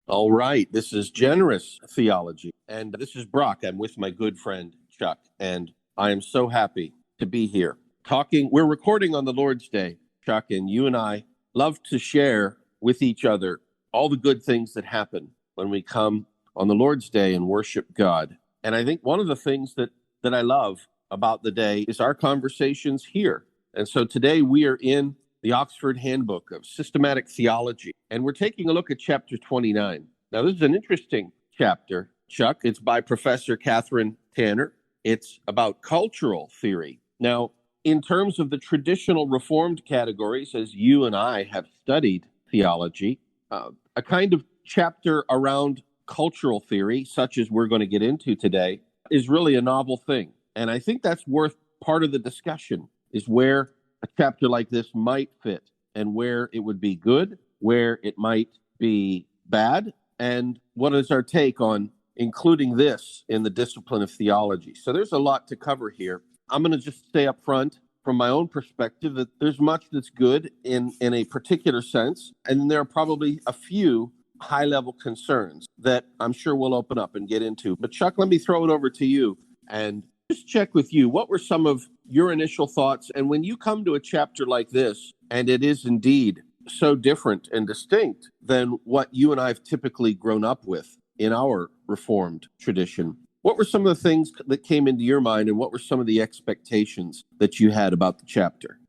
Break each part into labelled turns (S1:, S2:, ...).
S1: All right, this is Generous Theology, and this is Brock. I'm with my good friend Chuck, and I am so happy to be here talking. We're recording on the Lord's Day, Chuck, and you and I love to share with each other all the good things that happen when we come on the Lord's Day and worship God. And I think one of the things that I love about the day is our conversations here. And so today we are in the Oxford Handbook of Systematic Theology, and we're taking a look at chapter 29. Now, this is an interesting chapter, Chuck. It's by Professor Kathryn Tanner. It's about cultural theory. Now, in terms of the traditional Reformed categories, as you and I have studied theology, a kind of chapter around cultural theory, such as we're going to get into today, is really a novel thing. And I think that's worth part of the discussion, is where a chapter like this might fit and where it would be good, where it might be bad, and what is our take on including this in the discipline of theology. So there's a lot to cover here. I'm going to just say up front from my own perspective that there's much that's good in a particular sense, and there are probably a few high-level concerns that I'm sure we'll open up and get into. But Chuck, let me throw it over to you and just check with you. What were some of your initial thoughts? And when you come to a chapter like this, and it is indeed so different and distinct than what you and I have typically grown up with in our Reformed tradition, what were some of the things that came into your mind, and what were some of the expectations that you had about the chapter?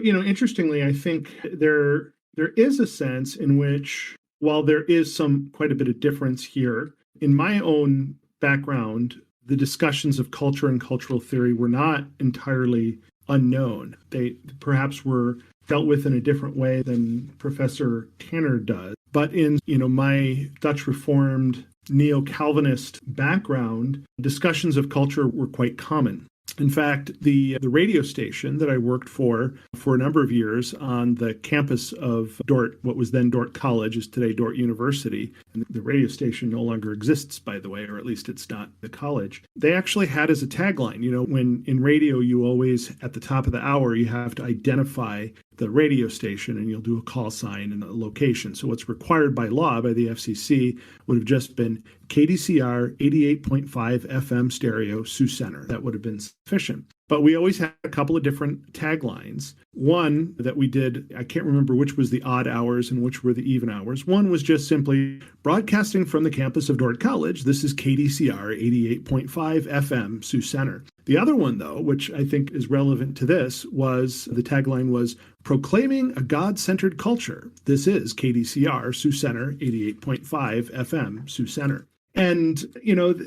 S2: Interestingly, I think there is a sense in which, while there is quite a bit of difference here, in my own background, the discussions of culture and cultural theory were not entirely unknown. They perhaps were dealt with in a different way than Professor Tanner does. But in my Dutch Reformed neo-Calvinist background, discussions of culture were quite common. In fact, the radio station that I worked for a number of years on the campus of Dort, what was then Dort College, is today Dort University. And the radio station no longer exists, by the way, or at least it's not the college. They actually had as a tagline, when in radio, you always, at the top of the hour, you have to identify the radio station, and you'll do a call sign and a location. So what's required by law, by the FCC, would have just been KDCR 88.5 FM stereo, Sioux Center. That would have been sufficient. But we always had a couple of different taglines. One that we did, I can't remember which was the odd hours and which were the even hours. One was just simply broadcasting from the campus of Dort College. This is KDCR 88.5 FM, Sioux Center. The other one, though, which I think is relevant to this, was the tagline was proclaiming a God-centered culture. This is KDCR, Sioux Center, 88.5 FM, Sioux Center. And,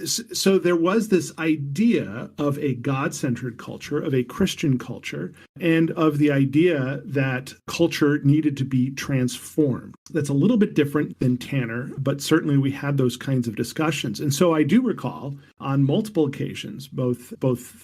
S2: so there was this idea of a God-centered culture, of a Christian culture, and of the idea that culture needed to be transformed. That's a little bit different than Tanner, but certainly we had those kinds of discussions. And so I do recall on multiple occasions, both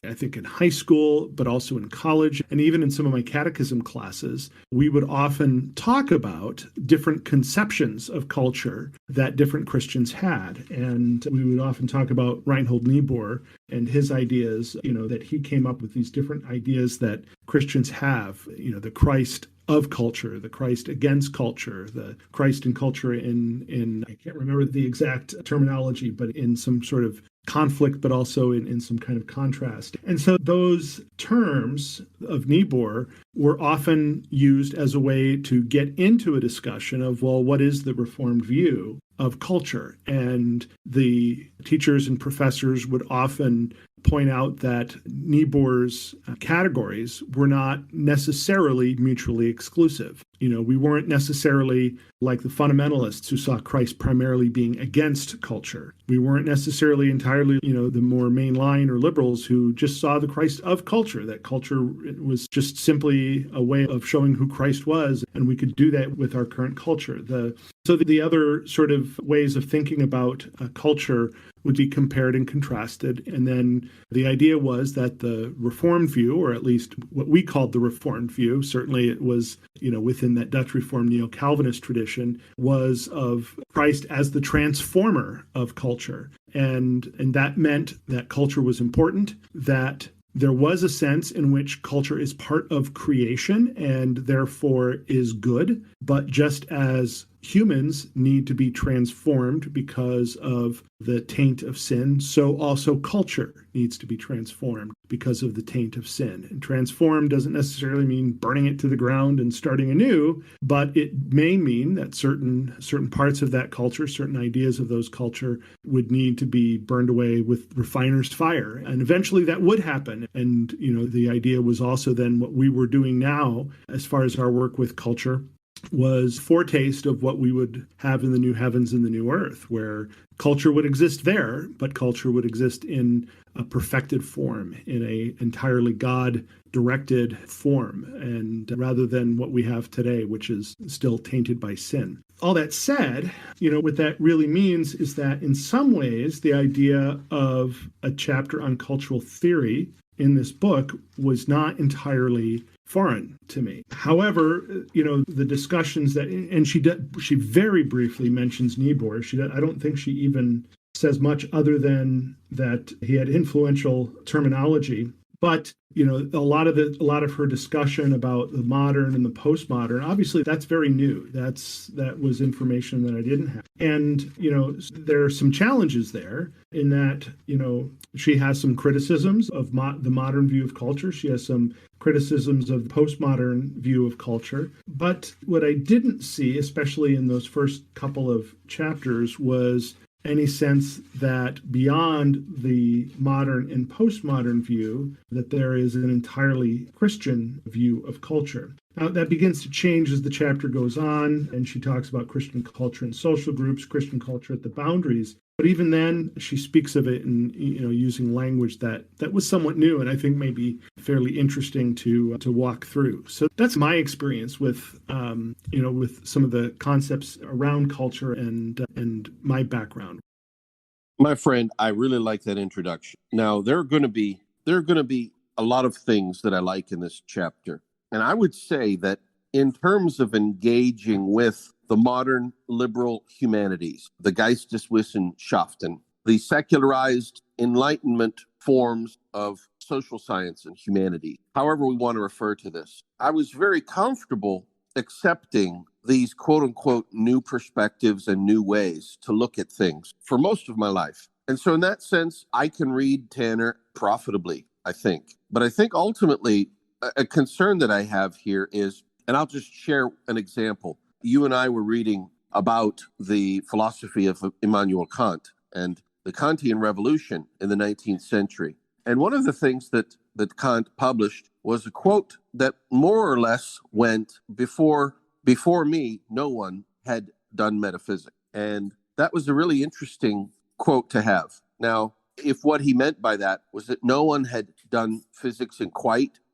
S2: I think in high school, but also in college, and even in some of my catechism classes, we would often talk about different conceptions of culture that different Christians had. And we would often talk about Reinhold Niebuhr and his ideas, that he came up with these different ideas that Christians have, the Christ of culture, the Christ against culture, the Christ in culture in I can't remember the exact terminology, but in some sort of conflict, but also in some kind of contrast. And so those terms of Niebuhr were often used as a way to get into a discussion of, well, what is the Reformed view of culture? And the teachers and professors would often point out that Niebuhr's categories were not necessarily mutually exclusive. We weren't necessarily like the fundamentalists who saw Christ primarily being against culture. We weren't necessarily entirely, the more mainline or liberals who just saw the Christ of culture, that culture was just simply a way of showing who Christ was, and we could do that with our current culture. So the other sort of ways of thinking about culture would be compared and contrasted. And then the idea was that the Reformed view, or at least what we called the Reformed view, certainly it was, within that Dutch Reformed neo-Calvinist tradition, was of Christ as the transformer of culture. And that meant that culture was important, that there was a sense in which culture is part of creation and therefore is good, but just as humans need to be transformed because of the taint of sin, so also culture needs to be transformed because of the taint of sin. And transform doesn't necessarily mean burning it to the ground and starting anew, but it may mean that certain parts of that culture, certain ideas of those culture would need to be burned away with refiner's fire. And eventually that would happen. And, the idea was also then what we were doing now, as far as our work with culture, was foretaste of what we would have in the new heavens and the new earth, where culture would exist there, but culture would exist in a perfected form, in a entirely God-directed form, and rather than what we have today, which is still tainted by sin. All that said, what that really means is that in some ways, the idea of a chapter on cultural theory in this book was not entirely foreign to me. However, the discussions that, and she very briefly mentions Niebuhr. I don't think she even says much other than that he had influential terminology. But a lot of her discussion about the modern and the postmodern, obviously that's very new. That was information that I didn't have. And there are some challenges there in that she has some criticisms of the modern view of culture. She has some criticisms of the postmodern view of culture. But what I didn't see, especially in those first couple of chapters, was any sense that beyond the modern and postmodern view, that there is an entirely Christian view of culture. Now, that begins to change as the chapter goes on, and she talks about Christian culture in social groups, Christian culture at the boundaries. But even then, she speaks of it in using language that was somewhat new, and I think maybe fairly interesting to walk through. So that's my experience with with some of the concepts around culture and my background.
S1: My friend, I really like that introduction. Now, there are going to be a lot of things that I like in this chapter. And I would say that in terms of engaging with the modern liberal humanities, the Geisteswissenschaften, the secularized Enlightenment forms of social science and humanity, however we want to refer to this, I was very comfortable accepting these quote unquote new perspectives and new ways to look at things for most of my life. And so in that sense, I can read Tanner profitably, I think. But I think ultimately a concern that I have here is, and I'll just share an example. You and I were reading about the philosophy of Immanuel Kant and the Kantian revolution in the 19th century. And one of the things that Kant published was a quote that more or less went, before me, no one had done metaphysics. And that was a really interesting quote to have. Now, if what he meant by that was that no one had done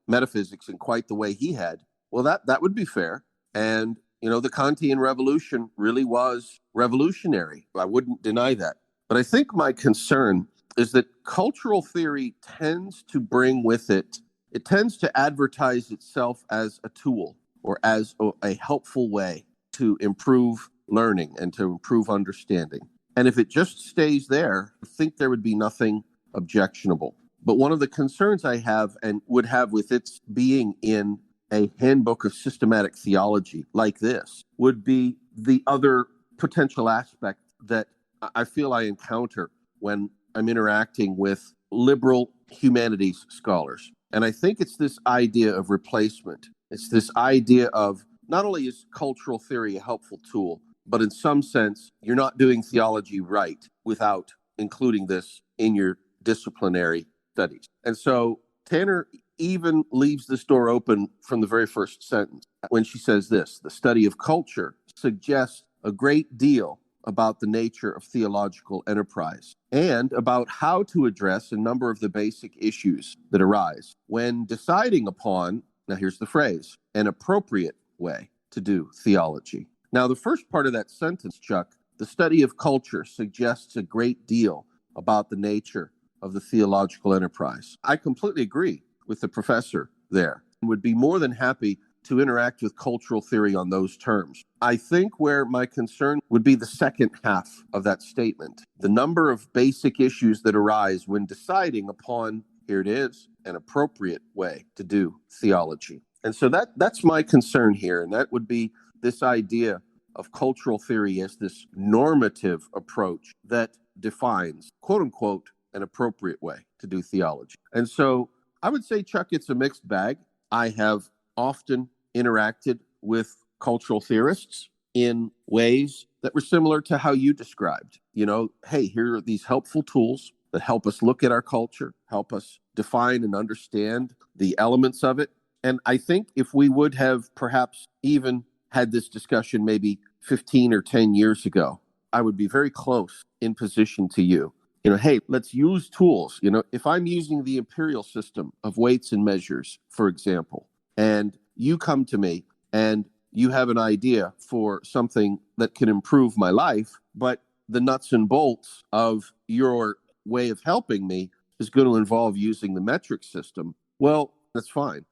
S1: metaphysics in quite the way he had, well, that would be fair. And, the Kantian revolution really was revolutionary. I wouldn't deny that. But I think my concern is that cultural theory tends to bring with it tends to advertise itself as a tool or as a helpful way to improve learning and to improve understanding. And if it just stays there, I think there would be nothing objectionable. But one of the concerns I have and would have with its being in a handbook of systematic theology like this would be the other potential aspect that I feel I encounter when I'm interacting with liberal humanities scholars. And I think it's this idea of replacement. It's this idea of not only is cultural theory a helpful tool, but in some sense, you're not doing theology right without including this in your disciplinary studies. And so Tanner even leaves this door open from the very first sentence when she says this: the study of culture suggests a great deal about the nature of theological enterprise and about how to address a number of the basic issues that arise when deciding upon, now here's the phrase, an appropriate way to do theology. Now, the first part of that sentence, Chuck, the study of culture suggests a great deal about the nature of the theological enterprise. I completely agree with the professor there and would be more than happy to interact with cultural theory on those terms. I think where my concern would be the second half of that statement, the number of basic issues that arise when deciding upon here it is, an appropriate way to do theology. And so that's my concern here. And that would be this idea of cultural theory as this normative approach that defines, quote unquote, an appropriate way to do theology. And so I would say, Chuck, it's a mixed bag. I have often interacted with cultural theorists in ways that were similar to how you described. Hey, here are these helpful tools that help us look at our culture, help us define and understand the elements of it. And I think if we would have perhaps even had this discussion maybe 15 or 10 years ago, I would be very close in position to you. Hey, let's use tools. If I'm using the imperial system of weights and measures, for example, and you come to me and you have an idea for something that can improve my life, but the nuts and bolts of your way of helping me is going to involve using the metric system, well, that's fine.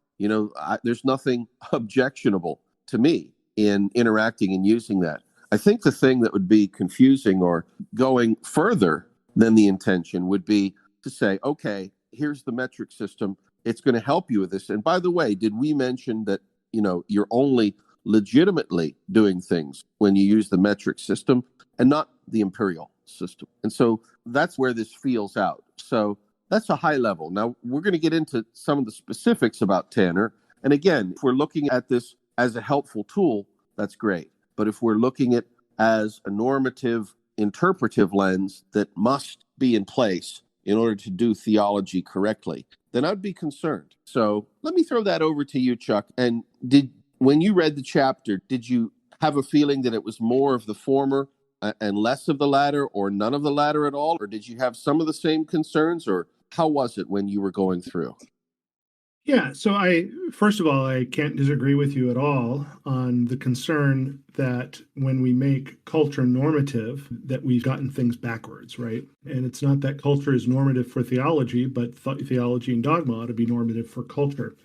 S1: There's nothing objectionable to me in interacting and using that. I think the thing that would be confusing or going further than the intention would be to say, okay, here's the metric system. It's going to help you with this. And by the way, did we mention that, you're only legitimately doing things when you use the metric system and not the imperial system? And so that's where this feels out. So that's a high level. Now, we're going to get into some of the specifics about Tanner. And again, if we're looking at this as a helpful tool, that's great. But if we're looking at as a normative, interpretive lens that must be in place in order to do theology correctly, then I'd be concerned. So let me throw that over to you, Chuck. And when you read the chapter, did you have a feeling that it was more of the former and less of the latter, or none of the latter at all? Or did you have some of the same concerns, or how was it when you were going through?
S2: Yeah, so first of all, I can't disagree with you at all on the concern that when we make culture normative, that we've gotten things backwards, right? And it's not that culture is normative for theology, but theology and dogma ought to be normative for culture.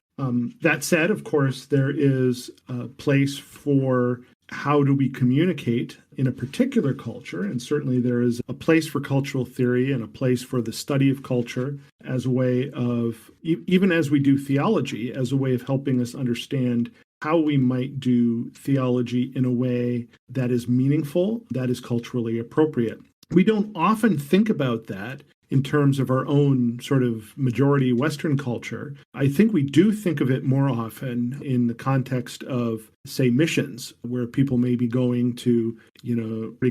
S2: That said, of course, there is a place for how do we communicate in a particular culture, and certainly there is a place for cultural theory and a place for the study of culture as a way of, even as we do theology, as a way of helping us understand how we might do theology in a way that is meaningful, that is culturally appropriate. We don't often think about that in terms of our own sort of majority Western culture. I think we do think of it more often in the context of, say, missions, where people may be going to,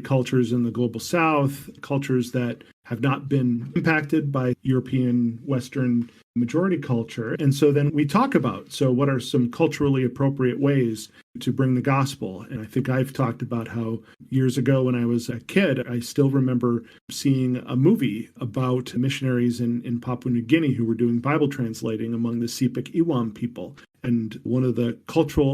S2: cultures in the global South, cultures that have not been impacted by European Western majority culture. And so then we talk about, so what are some culturally appropriate ways to bring the gospel? And I think I've talked about how years ago when I was a kid, I still remember seeing a movie about missionaries in Papua New Guinea who were doing Bible translating among the Sepik Iwam people. And one of the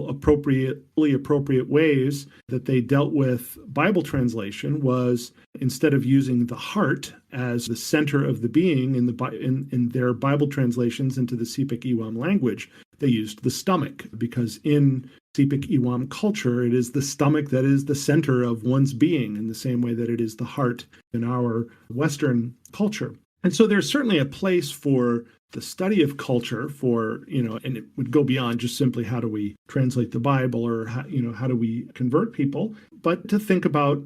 S2: appropriately appropriate ways that they dealt with Bible translation was, instead of using the heart as the center of the being in their Bible translations into the Sepik Iwam language, they used the stomach, because in Sepik Iwam culture, it is the stomach that is the center of one's being, in the same way that it is the heart in our Western culture. And so there's certainly a place for the study of culture, and it would go beyond just simply how do we translate the Bible, or how do we convert people, but to think about,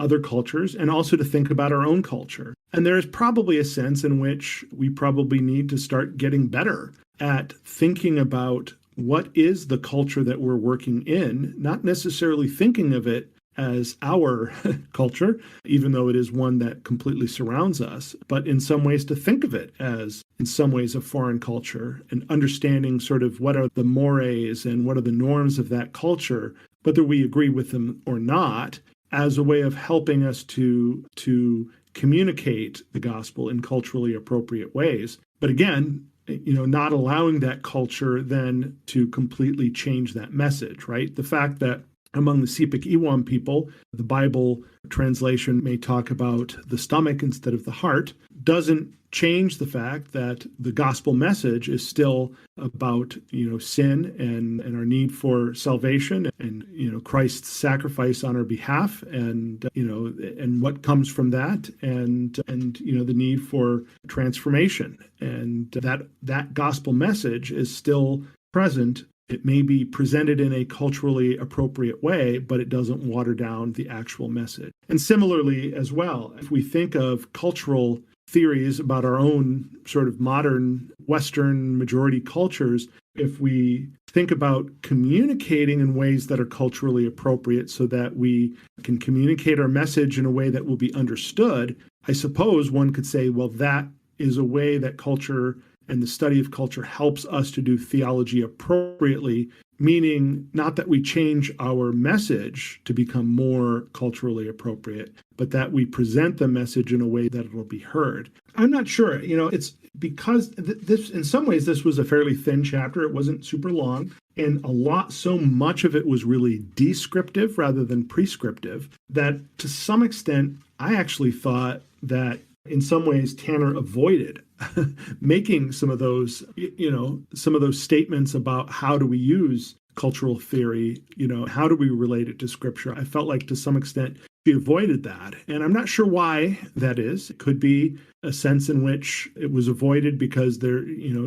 S2: other cultures, and also to think about our own culture. And there is probably a sense in which we probably need to start getting better at thinking about what is the culture that we're working in, not necessarily thinking of it as our culture, even though it is one that completely surrounds us, but in some ways to think of it as, in some ways, a foreign culture, and understanding sort of what are the mores and what are the norms of that culture, whether we agree with them or not, as a way of helping us to communicate the gospel in culturally appropriate ways. But again, not allowing that culture then to completely change that message, right? The fact that among the Sepik Iwam people, the Bible translation may talk about the stomach instead of the heart, doesn't change the fact that the gospel message is still about, sin and our need for salvation and, Christ's sacrifice on our behalf and, and what comes from that and, the need for transformation. And that gospel message is still present. It may be presented in a culturally appropriate way, but it doesn't water down the actual message. And similarly as well, if we think of cultural theories about our own sort of modern Western majority cultures, if we think about communicating in ways that are culturally appropriate so that we can communicate our message in a way that will be understood, I suppose one could say, well, that is a way that culture and the study of culture helps us to do theology appropriately, meaning not that we change our message to become more culturally appropriate, but that we present the message in a way that it will be heard. I'm not sure, it's because this, in some ways, this was a fairly thin chapter. It wasn't super long. And so much of it was really descriptive rather than prescriptive, that to some extent, I actually thought that in some ways, Tanner avoided making some of those statements about how do we use cultural theory, how do we relate it to scripture. I felt like to some extent she avoided that. And I'm not sure why that is. It could be a sense in which it was avoided because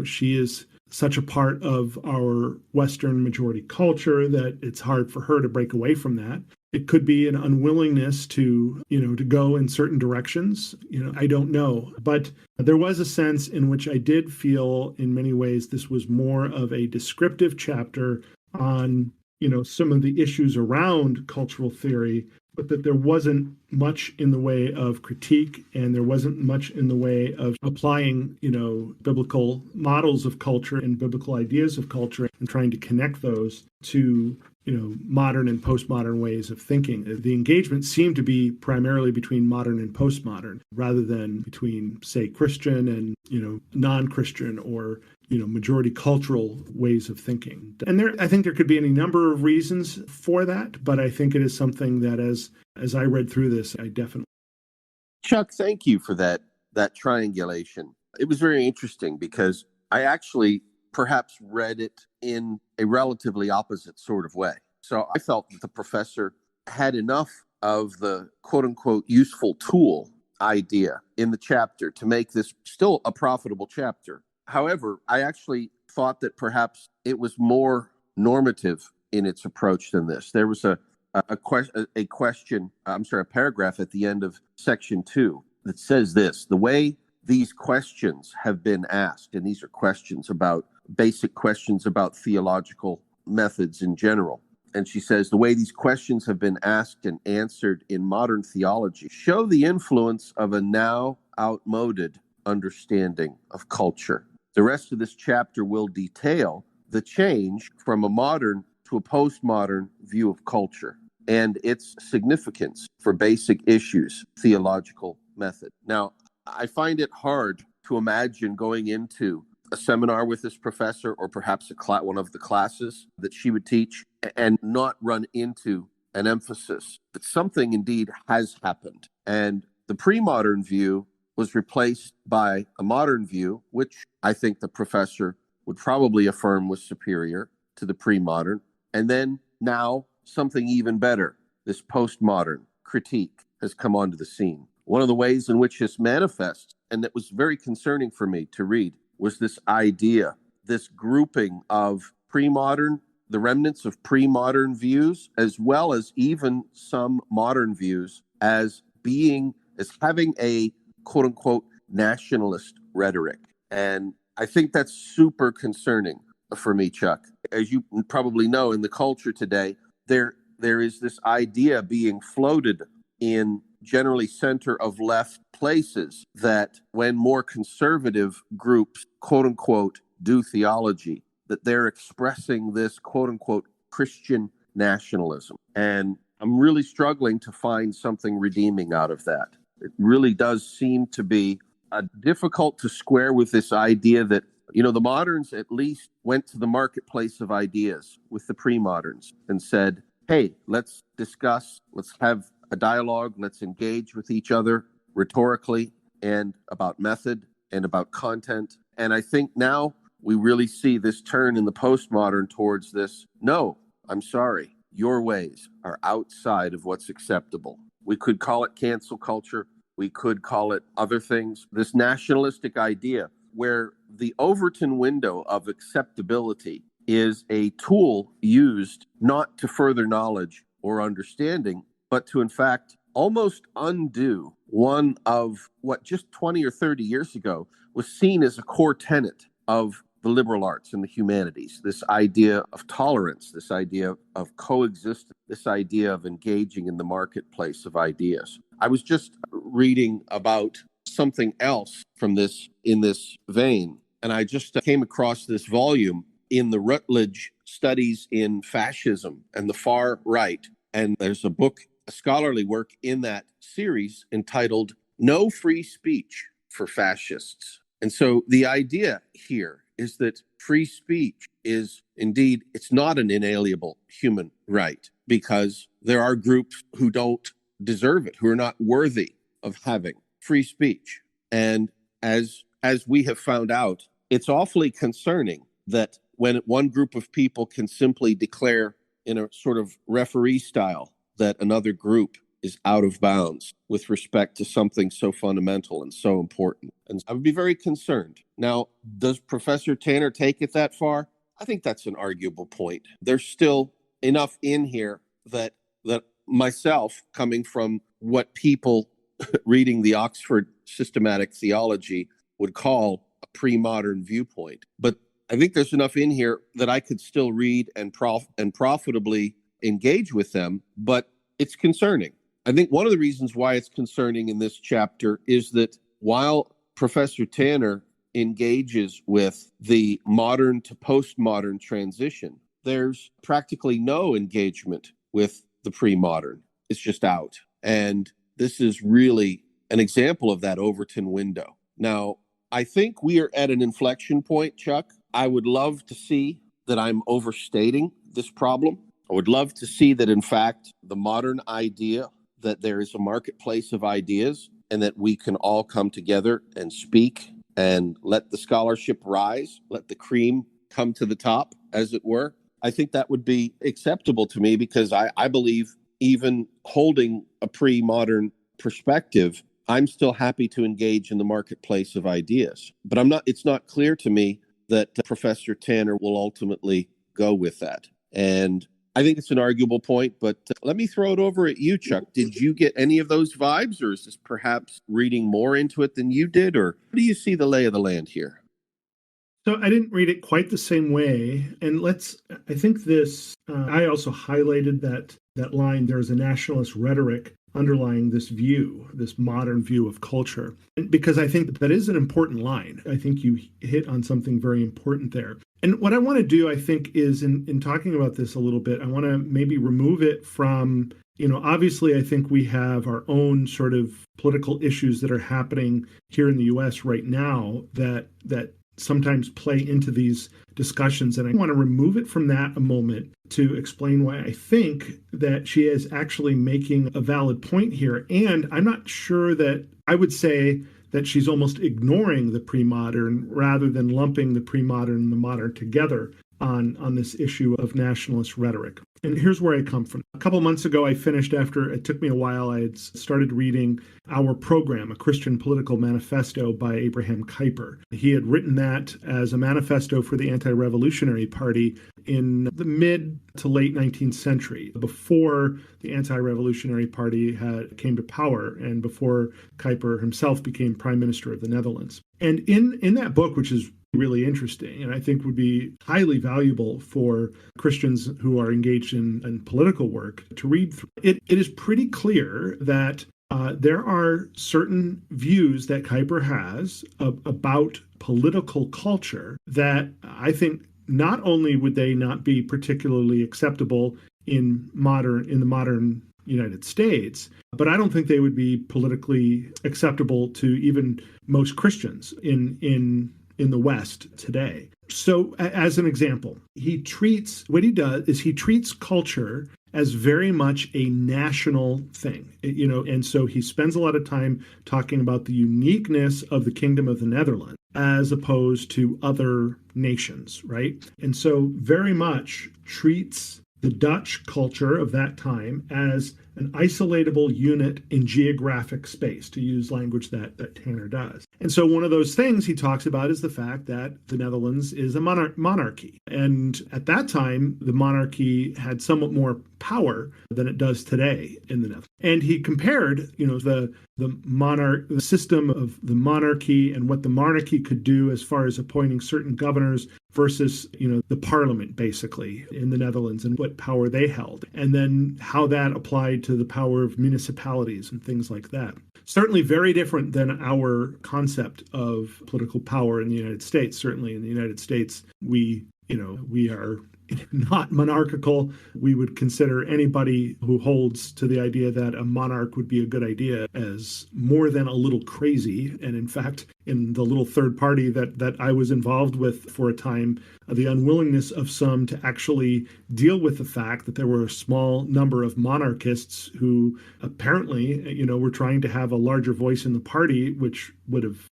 S2: she is such a part of our Western majority culture that it's hard for her to break away from that. It could be an unwillingness to go in certain directions. I don't know. But there was a sense in which I did feel in many ways this was more of a descriptive chapter on, some of the issues around cultural theory, but that there wasn't much in the way of critique and there wasn't much in the way of applying, biblical models of culture and biblical ideas of culture and trying to connect those to modern and postmodern ways of thinking. The engagement seemed to be primarily between modern and postmodern rather than between, say, Christian and, non-Christian or, majority cultural ways of thinking. And I think there could be any number of reasons for that, but I think it is something that as I read through this, I definitely.
S1: Chuck, thank you for that triangulation. It was very interesting because I actually perhaps read it in a relatively opposite sort of way. So I felt that the professor had enough of the quote unquote useful tool idea in the chapter to make this still a profitable chapter. However, I actually thought that perhaps it was more normative in its approach than this. There was a paragraph at the end of section 2 that says this: the way these questions have been asked, and these are basic questions about theological methods in general. And she says, the way these questions have been asked and answered in modern theology show the influence of a now outmoded understanding of culture. The rest of this chapter will detail the change from a modern to a postmodern view of culture and its significance for basic issues, theological method. Now, I find it hard to imagine going into a seminar with this professor or perhaps one of the classes that she would teach and not run into an emphasis that something indeed has happened. And the pre-modern view was replaced by a modern view, which I think the professor would probably affirm was superior to the pre-modern. And then now something even better, this postmodern critique has come onto the scene. One of the ways in which this manifests, and that was very concerning for me to read, was this idea, this grouping of pre-modern, the remnants of pre-modern views, as well as even some modern views as having a quote unquote nationalist rhetoric. And I think that's super concerning for me, Chuck. As you probably know, in the culture today, there is this idea being floated in generally center of left places that when more conservative groups, quote unquote, do theology, that they're expressing this quote unquote Christian nationalism. And I'm really struggling to find something redeeming out of that. It really does seem to be difficult to square with this idea that, the moderns at least went to the marketplace of ideas with the pre-moderns and said, hey, let's discuss, let's have a dialogue, let's engage with each other rhetorically and about method and about content. And I think now we really see this turn in the postmodern towards this. No, I'm sorry. Your ways are outside of what's acceptable. We could call it cancel culture. We could call it other things. This nationalistic idea where the Overton window of acceptability is a tool used not to further knowledge or understanding, but to, in fact, almost undo one of what just 20 or 30 years ago was seen as a core tenet of the liberal arts and the humanities, this idea of tolerance, this idea of coexistence, this idea of engaging in the marketplace of ideas. I was just reading about something else from this in this vein, and I just came across this volume in the Routledge Studies in Fascism and the Far Right, and there's a scholarly work in that series entitled No Free Speech for Fascists. And so the idea here is that free speech is indeed, it's not an inalienable human right, because there are groups who don't deserve it, who are not worthy of having free speech. And as we have found out, it's awfully concerning that when one group of people can simply declare in a sort of referee style that another group is out of bounds with respect to something so fundamental and so important. And I would be very concerned. Now, does Professor Tanner take it that far? I think that's an arguable point. There's still enough in here that myself, coming from what people reading the Oxford Systematic Theology would call a pre-modern viewpoint. But I think there's enough in here that I could still read and profitably engage with them, but it's concerning. I think one of the reasons why it's concerning in this chapter is that while Professor Tanner engages with the modern to postmodern transition, there's practically no engagement with the pre-modern. It's just out. And this is really an example of that Overton window. Now, I think we are at an inflection point, Chuck. I would love to see that I'm overstating this problem. I would love to see that, in fact, the modern idea that there is a marketplace of ideas and that we can all come together and speak and let the scholarship rise, let the cream come to the top, as it were. I think that would be acceptable to me, because I believe even holding a pre-modern perspective, I'm still happy to engage in the marketplace of ideas. But it's not clear to me that Professor Tanner will ultimately go with that. And I think it's an arguable point, but let me throw it over at you, Chuck. Did you get any of those vibes, or is this perhaps reading more into it than you did, or how do you see the lay of the land here?
S2: So I didn't read it quite the same way. And I think I also highlighted that line, there's a nationalist rhetoric underlying this view, this modern view of culture, because I think that is an important line. I think you hit on something very important there. And what I want to do, I think, is in talking about this a little bit, I want to maybe remove it from, obviously, I think we have our own sort of political issues that are happening here in the US right now that sometimes play into these discussions. And I want to remove it from that a moment to explain why I think that she is actually making a valid point here. And I'm not sure that I would say that she's almost ignoring the pre-modern rather than lumping the pre-modern and the modern together on this issue of nationalist rhetoric. And here's where I come from. A couple months ago, it took me a while, I had started reading Our Program, a Christian Political Manifesto by Abraham Kuyper. He had written that as a manifesto for the Anti-Revolutionary Party in the mid to late 19th century, before the Anti-Revolutionary Party came to power and before Kuyper himself became Prime Minister of the Netherlands. And in that book, which is really interesting, and I think would be highly valuable for Christians who are engaged in political work to read through. It is pretty clear that there are certain views that Kuyper has about political culture that I think not only would they not be particularly acceptable in the modern United States, but I don't think they would be politically acceptable to even most Christians in the West today. So as an example, he treats culture as very much a national thing, and so he spends a lot of time talking about the uniqueness of the Kingdom of the Netherlands as opposed to other nations, right? And so very much treats the Dutch culture of that time as an isolatable unit in geographic space, to use language that Tanner does. And so one of those things he talks about is the fact that the Netherlands is a monarchy. And at that time, the monarchy had somewhat more power than it does today in the Netherlands. And he compared, the system of the monarchy and what the monarchy could do as far as appointing certain governors versus, the parliament basically in the Netherlands and what power they held. And then how that applied to the power of municipalities and things like that. Certainly very different than our concept of political power in the United States. Certainly in the United States, we are not monarchical. We would consider anybody who holds to the idea that a monarch would be a good idea as more than a little crazy. And in fact, in the little third party that I was involved with for a time, the unwillingness of some to actually deal with the fact that there were a small number of monarchists who apparently, were trying to have a larger voice in the party, which would have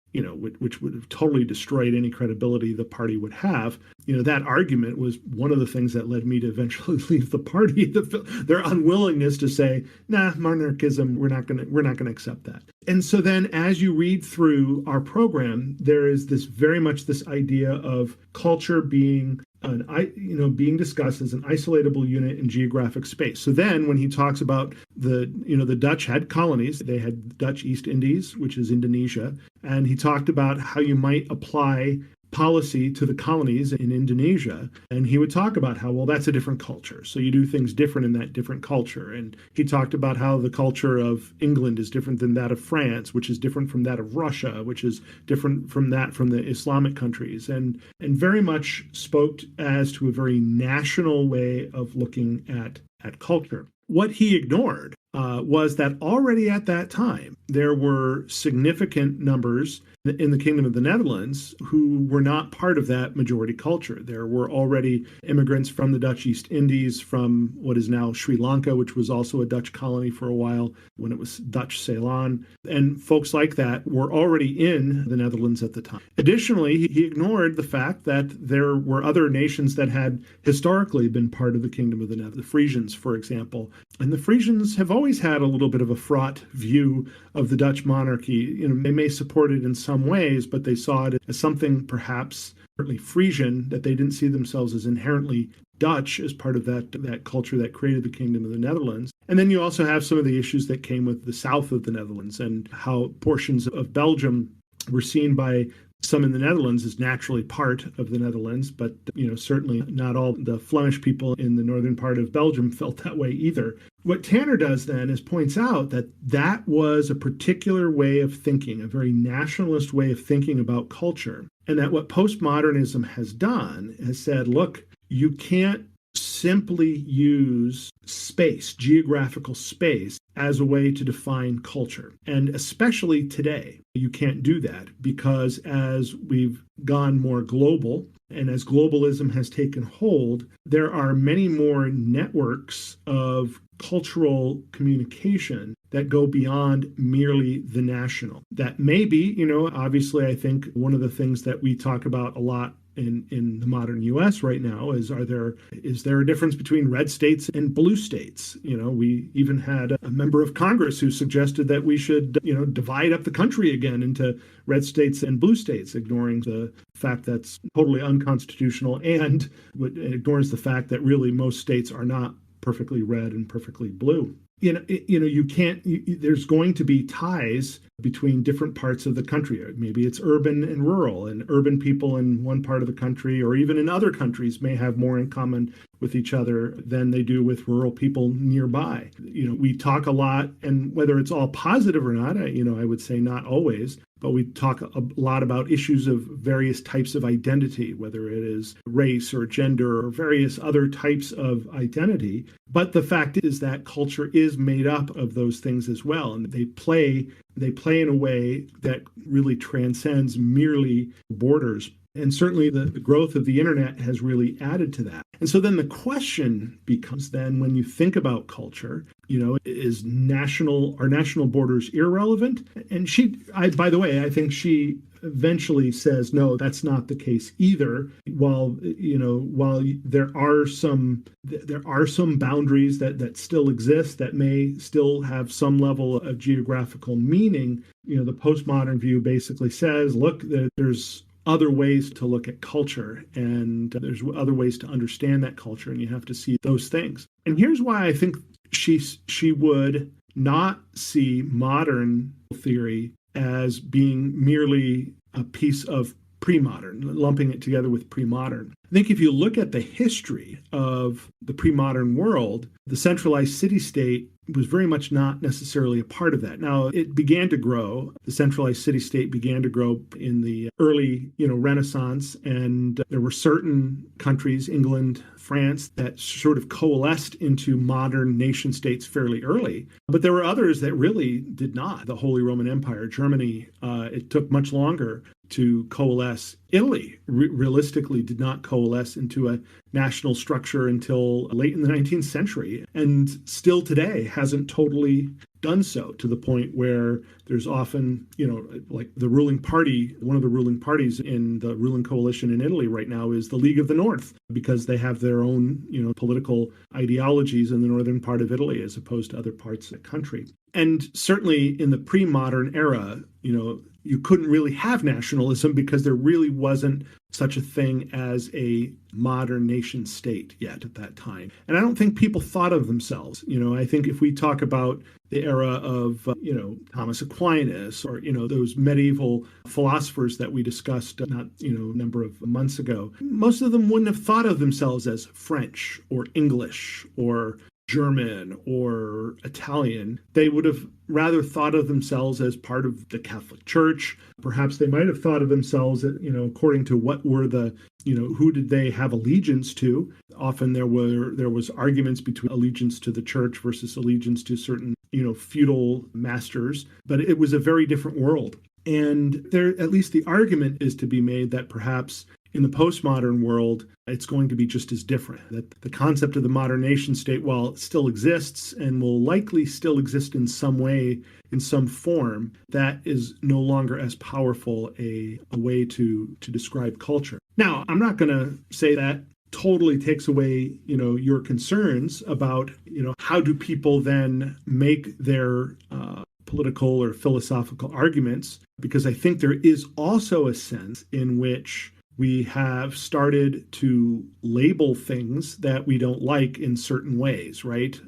S2: totally destroyed any credibility the party would have. That argument was one of the things that led me to eventually leave the party. Their unwillingness to say, "Nah, monarchism, we're not going to accept that." And so then, as you read through our program, there is very much this idea of culture being being discussed as an isolatable unit in geographic space. So then when he talks about the Dutch had colonies, they had Dutch East Indies, which is Indonesia, and he talked about how you might apply policy to the colonies in Indonesia. And he would talk about how, well, that's a different culture. So you do things different in that different culture. And he talked about how the culture of England is different than that of France, which is different from that of Russia, which is different from the Islamic countries, and very much spoke as to a very national way of looking at culture. What he ignored was that already at that time, there were significant numbers in the Kingdom of the Netherlands who were not part of that majority culture. There were already immigrants from the Dutch East Indies, from what is now Sri Lanka, which was also a Dutch colony for a while when it was Dutch Ceylon. And folks like that were already in the Netherlands at the time. Additionally, he ignored the fact that there were other nations that had historically been part of the Kingdom of the Netherlands, the Frisians, for example. And the Frisians have always had a little bit of a fraught view of the Dutch monarchy. They may support it in some ways, but they saw it as something perhaps partly Frisian, that they didn't see themselves as inherently Dutch as part of that culture that created the Kingdom of the Netherlands. And then you also have some of the issues that came with the south of the Netherlands and how portions of Belgium were seen by some in the Netherlands as naturally part of the Netherlands, but certainly not all the Flemish people in the northern part of Belgium felt that way either. What Tanner does then is points out that was a particular way of thinking, a very nationalist way of thinking about culture, and that what postmodernism has done has said, look, you can't simply use space, geographical space, as a way to define culture. And especially today, you can't do that because as we've gone more global and as globalism has taken hold, there are many more networks of cultural communication that go beyond merely the national. That may be, obviously, I think one of the things that we talk about a lot in the modern U.S. right now is there a difference between red states and blue states? We even had a member of Congress who suggested that we should, divide up the country again into red states and blue states, ignoring the fact that's totally unconstitutional and ignores the fact that really most states are not perfectly red and perfectly blue. You can't, there's going to be ties between different parts of the country. Maybe it's urban and rural, and urban people in one part of the country or even in other countries may have more in common with each other than they do with rural people nearby. We talk a lot, and whether it's all positive or not, I would say not always, but we talk a lot about issues of various types of identity, whether it is race or gender or various other types of identity. But the fact is that culture is made up of those things as well, and they play in a way that really transcends merely borders. And certainly the growth of the internet has really added to that. And so then the question becomes then when you think about culture, are national borders irrelevant? And by the way, I think she eventually says, no, that's not the case either. While there are some boundaries that still exist that may still have some level of geographical meaning, the postmodern view basically says, look, there's other ways to look at culture, and there's other ways to understand that culture, and you have to see those things. And here's why I think she would not see modern theory as being merely a piece of pre-modern, lumping it together with pre-modern. I think if you look at the history of the pre-modern world, the centralized city-state was very much not necessarily a part of that. Now, it began to grow. The centralized city-state began to grow in the early, Renaissance, and there were certain countries, England, France, that sort of coalesced into modern nation-states fairly early. But there were others that really did not. The Holy Roman Empire, Germany, it took much longer to coalesce. Italy realistically did not coalesce into a national structure until late in the 19th century, and still today hasn't totally done so, to the point where there's often, like the ruling party, one of the ruling parties in the ruling coalition in Italy right now is the League of the North, because they have their own, political ideologies in the northern part of Italy as opposed to other parts of the country. And certainly in the pre-modern era, you couldn't really have nationalism because there really wasn't such a thing as a modern nation state yet at that time. And I don't think people thought of themselves. I think if we talk about the era of, Thomas Aquinas, or, those medieval philosophers that we discussed a number of months ago, most of them wouldn't have thought of themselves as French or English or German or Italian. They would have rather thought of themselves as part of the Catholic Church. Perhaps they might have thought of themselves, according to what were the, who did they have allegiance to? Often there was arguments between allegiance to the church versus allegiance to certain, feudal masters, but it was a very different world. And there, at least the argument is to be made that perhaps in the postmodern world, it's going to be just as different. That the concept of the modern nation state, while it still exists and will likely still exist in some way, in some form, that is no longer as powerful a way to describe culture. Now, I'm not going to say that totally takes away, your concerns about, how do people then make their political or philosophical arguments, because I think there is also a sense in which we have started to label things that we don't like in certain ways, right?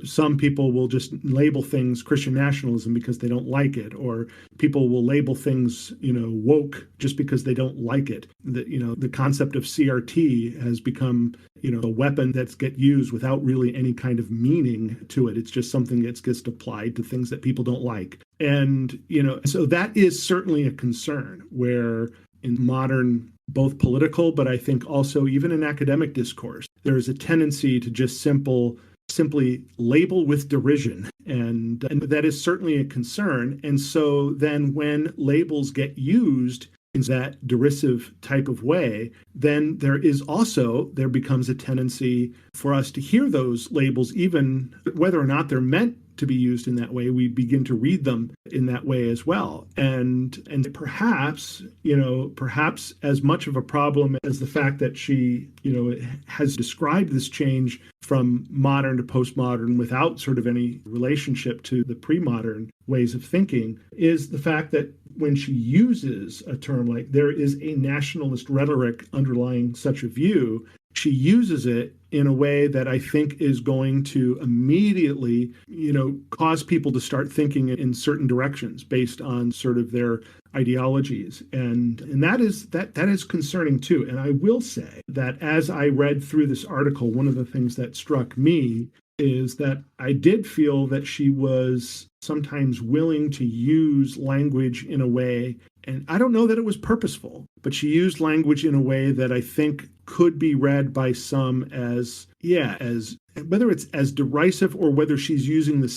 S2: Some people will just label things Christian nationalism because they don't like it, or people will label things, woke just because they don't like it. The concept of CRT has become, a weapon that's get used without really any kind of meaning to it. It's just something that's just applied to things that people don't like. And, so that is certainly a concern where in modern, both political, but I think also even in academic discourse, there is a tendency to just simply label with derision. And that is certainly a concern. And so then when labels get used in that derisive type of way, then there becomes a tendency for us to hear those labels, even whether or not they're meant to be used in that way, we begin to read them in that way as well. And perhaps as much of a problem as the fact that she, has described this change from modern to postmodern without sort of any relationship to the pre-modern ways of thinking, is the fact that when she uses a term like there is a nationalist rhetoric underlying such a view, she uses it in a way that I think is going to immediately, cause people to start thinking in certain directions based on sort of their ideologies. And that is concerning too. And I will say that as I read through this article, one of the things that struck me is that I did feel that she was sometimes willing to use language in a way, and I don't know that it was purposeful, but she used language in a way that I think could be read by some as whether it's as derisive or whether she's using the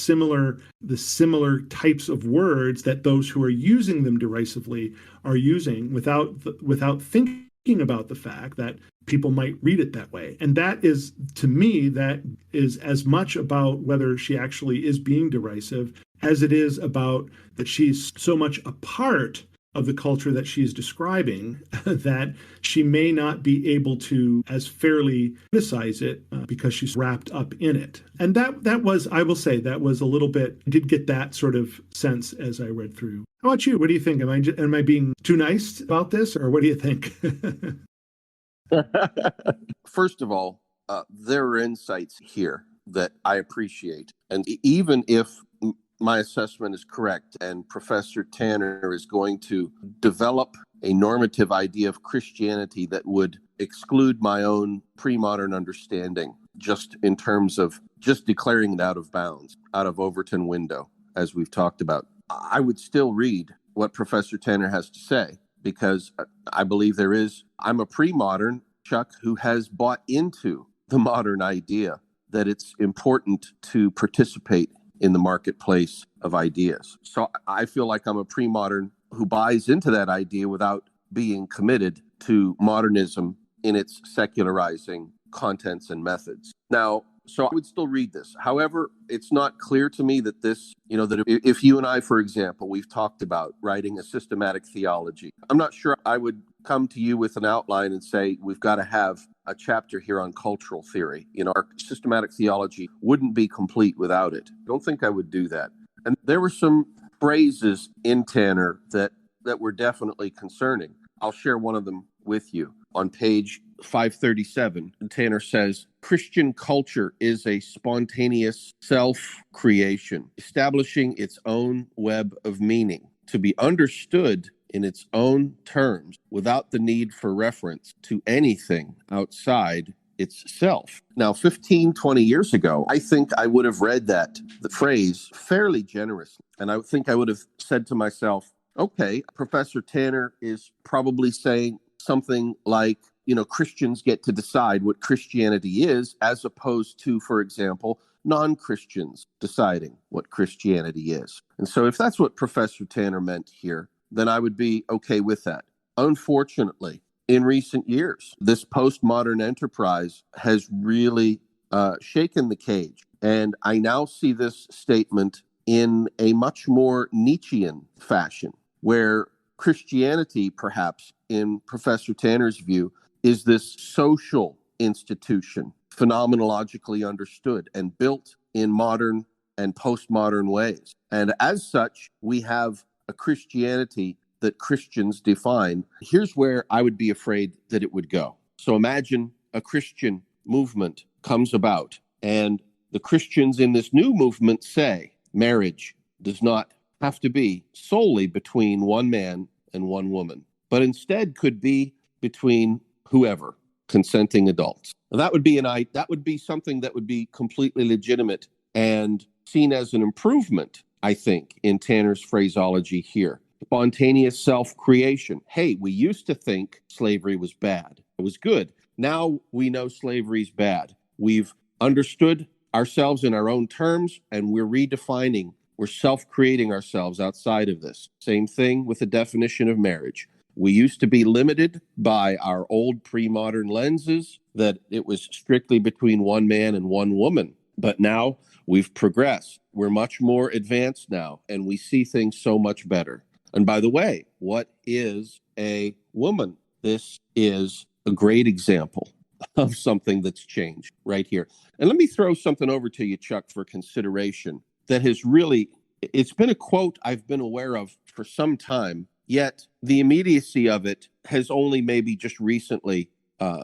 S2: similar types of words that those who are using them derisively are using without thinking about the fact that people might read it that way. And that is, to me, that is as much about whether she actually is being derisive as it is about that she's so much a part of the culture that she's describing that she may not be able to as fairly criticize it because she's wrapped up in it. And that was, I will say, that was a little bit, I did get that sort of sense as I read through. How about you? What do you think? Am I being too nice about this, or what do you think?
S1: First of all, there are insights here that I appreciate. And even if my assessment is correct and Professor Tanner is going to develop a normative idea of Christianity that would exclude my own pre-modern understanding, just in terms of just declaring it out of bounds, out of Overton window, as we've talked about, I would still read what Professor Tanner has to say, because I believe I'm a pre-modern, Chuck, who has bought into the modern idea that it's important to participate in the marketplace of ideas. So I feel like I'm a pre-modern who buys into that idea without being committed to modernism in its secularizing contents and methods. Now, so I would still read this. However, it's not clear to me that this, that if you and I, for example, we've talked about writing a systematic theology, I'm not sure I would come to you with an outline and say, we've got to have a chapter here on cultural theory. Our systematic theology wouldn't be complete without it. I don't think I would do that. And there were some phrases in Tanner that were definitely concerning. I'll share one of them with you. On page 537, Tanner says, Christian culture is a spontaneous self-creation, establishing its own web of meaning, to be understood in its own terms without the need for reference to anything outside itself. Now, 15, 20 years ago, I think I would have read the phrase fairly generously. And I think I would have said to myself, okay, Professor Tanner is probably saying something like, Christians get to decide what Christianity is, as opposed to, for example, non-Christians deciding what Christianity is. And so if that's what Professor Tanner meant here, then I would be okay with that. Unfortunately, in recent years, this postmodern enterprise has really shaken the cage. And I now see this statement in a much more Nietzschean fashion, where Christianity, perhaps, in Professor Tanner's view, is this social institution, phenomenologically understood and built in modern and postmodern ways. And as such, we have a Christianity that Christians define. Here's where I would be afraid that it would go. So imagine a Christian movement comes about, and the Christians in this new movement say marriage does not have to be solely between one man and one woman, but instead could be between whoever, consenting adults. That would be something that would be completely legitimate and seen as an improvement, I think, in Tanner's phraseology here. Spontaneous self-creation. Hey, we used to think slavery was bad. It was good. Now we know slavery's bad. We've understood ourselves in our own terms, and we're self-creating ourselves outside of this. Same thing with the definition of marriage. We used to be limited by our old pre-modern lenses, that it was strictly between one man and one woman. But now we've progressed. We're much more advanced now, and we see things so much better. And by the way, what is a woman? This is a great example of something that's changed right here. And let me throw something over to you, Chuck, for consideration that has really, it's been a quote I've been aware of for some time, yet the immediacy of it has only maybe just recently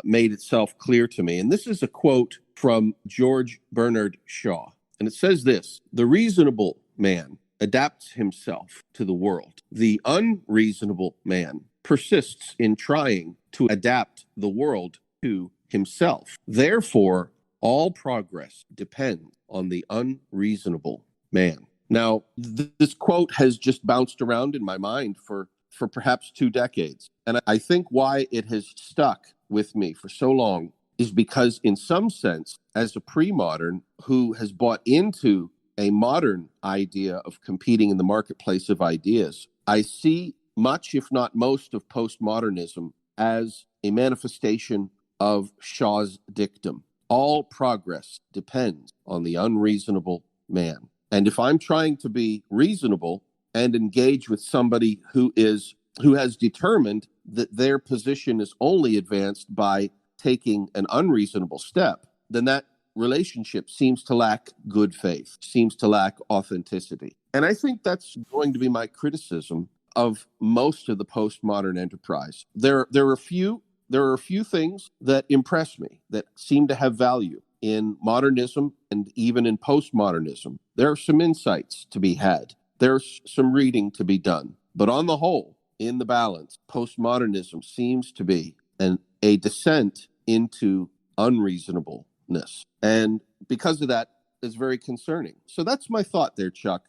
S1: made itself clear to me. And this is a quote from George Bernard Shaw. And it says this: the reasonable man adapts himself to the world. The unreasonable man persists in trying to adapt the world to himself. Therefore, all progress depends on the unreasonable man. Now, this quote has just bounced around in my mind for for perhaps 2 decades. And I think why it has stuck with me for so long is because, in some sense, as a pre-modern who has bought into a modern idea of competing in the marketplace of ideas, I see much, if not most, of postmodernism as a manifestation of Shaw's dictum. All progress depends on the unreasonable man. And if I'm trying to be reasonable and engage with somebody who has determined that their position is only advanced by taking an unreasonable step, then that relationship seems to lack good faith, seems to lack authenticity. And I think that's going to be my criticism of most of the postmodern enterprise. There are a few things that impress me, that seem to have value in modernism and even in postmodernism. There are some insights to be had. There's some reading to be done. But on the whole, in the balance, postmodernism seems to be a descent into unreasonableness. And because of that, it's very concerning. So that's my thought there, Chuck.